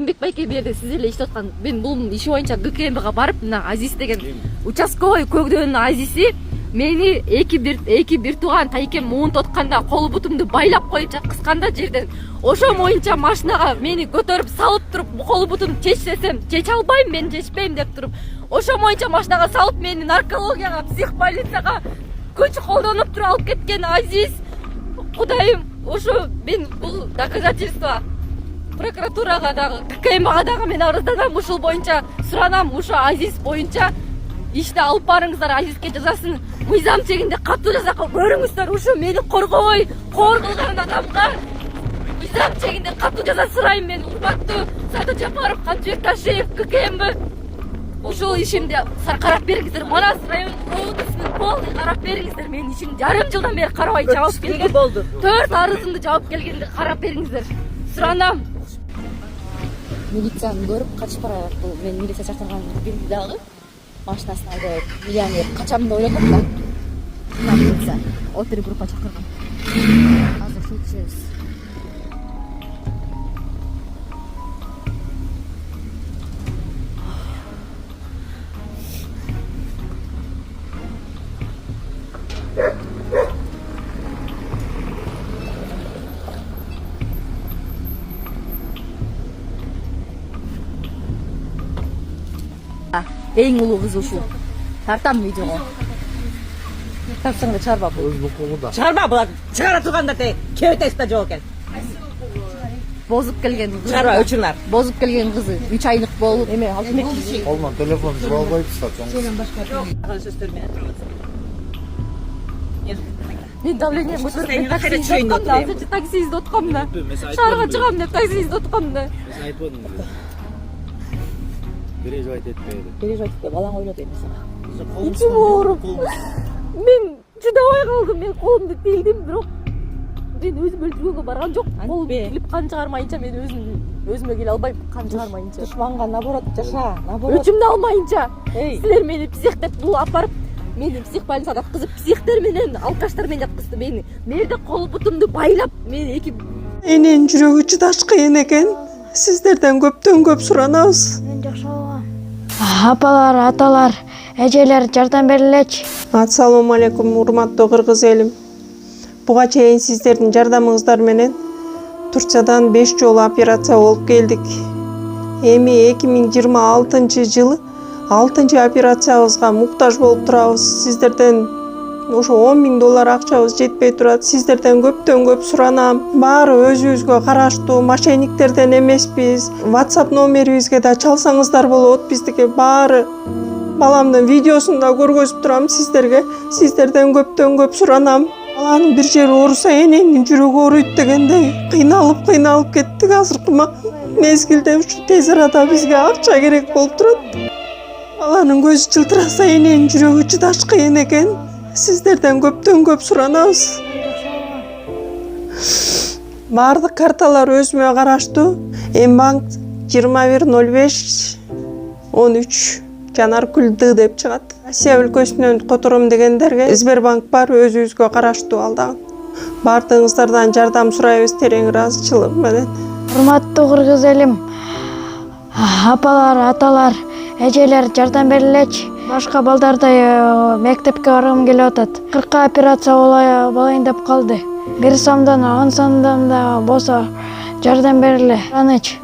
Эркинбек байке бул жерде сиз эле иштеп аткан. Мен бул иши боюнча ГКМБга барып, мына Азиз деген участковый Көкдөөнүн Азизи мени эки бир тууган тайкем муунтуп атканда кол бутумду байлап коюп жаткызганда жерден ошо боюнча машинага мени көтөрүп салып туруп кол бутумду чечсем чече албайм, мен чечпейм деп туруп ошо боюнча машинага салып мени наркологияга, психбольницага күч колдонуп туруп алып кеткен Азиз. Кудайым, ошо мен бул доказательство прокуратурага дагы, ГКМга дагы мен арызданам, ушул боюнча суранам, ушо Азиз боюнча ишти алып барыңыздар, Азизге жазасын мыйзам чегинде катуу жаза көрүңүздөр. Ушу мени коргобой кор кылган адамга мыйзам чегинде катуу жаза сурайм мен. Урматтуу Садыр Жапаров, Канчыбек Ташиев, ГКМБ ушул ишимди карап бериңиздер. Манас район ОУДсынын полный карап бериңиздер. Мен ишимди жарым жылдан бери карабай жабып келген болду. 4 арызымды жабып келгенди карап бериңиздер. Суранам. Милицияны көрүп качып барат. Бул мен милиция чакырган билди дагы. Машинасына айдап миллионер качам деп ойлогом да. Милиция опер группа чакырган. Азыр сүйлөшөбүз. Эң улуу кыз ушул. Тартам видеого. Тартсаң да чыгарба бул. Өз букулуда. Чыгарба булар. Чыгара турганда те кебетесте жок экен. Бозуп келген кыз. Чыгарба өчүрлөр. Бозуп келген кызы 3 айлык болуп. Эме алтын киши. Колман телефон жуп албайбы сатсаң. Сенен башка сөздөр менен турабыз. Мен давление көтөрүп Кайра чөйүндө отурам. азыр такси издеп аткам да. Шаарга чыгам деп такси издеп аткам да. Переживать этпейди. Переживать этпей, балаң ойлойт эмес. Ичим ооруп. Мен чыдабай калдым. Мен колумду тилдим, бирок мен өзүм өлтүргөнгө барган жок. Колум тилип кан чыгармайынча мен өзүмө келе албайм, кан чыгармайынча. Душманга наоборот жаша, наоборот. Өчүмдү алмайынча. Эй, Силер мени псих деп бул алып барып, мени психбольницага жаткызып, психтер менен алкаштар менен жаткызды мени. Мерде кол бутумду байлап, мени эки Эненин жүрөгү чыдаш кыйын экен. Сиздерден көптөн көп суранабыз. Мен жакшы болом. Апалар, аталар, эжелер жардам берилечи. Ассалому алейкум, урматтуу кыргыз элим. Буга чейин сиздердин жардамыңыздар менен Турциядан 5 жолу операция болуп келдик. Эми 2026-жылы 6-чы операциябызга муктаж болуп турабыз. Сиздерден ошо $10.000 акчабыз жетпей турат. Сиздерден көптөн көп суранам. Баары өзүбүзгө караштуу, мошенниктерден эмеспиз. WhatsApp номерибизге да чалсаңыздар болот. Биздики баары баламдын видеосун да көргөзүп турам сиздерге. Сиздерден көптөн көп суранам. Баланын бир жери ооруса эненин жүрөгү ооруйт дегендей кыйналып кеттик. Азыркы мезгилде ушу тез арада бизге акча керек болуп турат. Баланын көзү жылтыраса эненин жүрөгү чыдаш кыйын экен. Сиздерден көптөн көп суранабыз. Бардык карталар өзүмө караштуу. Мбанк 210513 Жанаркүл Д деп чыгат. Россия өлкөсүнөн котором дегендерге Сбербанк бар, өзүбүзгө караштуу ал дагы. Бардыгыңыздардан жардам сурайбыз терең ыраазычылык менен. Урматтуу кыргыз элим, апалар, аталар, эжелер жардам берилечи. Башка балдардай мектепке баргым келип атат. 40 операция болайын деп калды. 1 сомдон 10 сомдон да болсо жардам бериле. Аныч.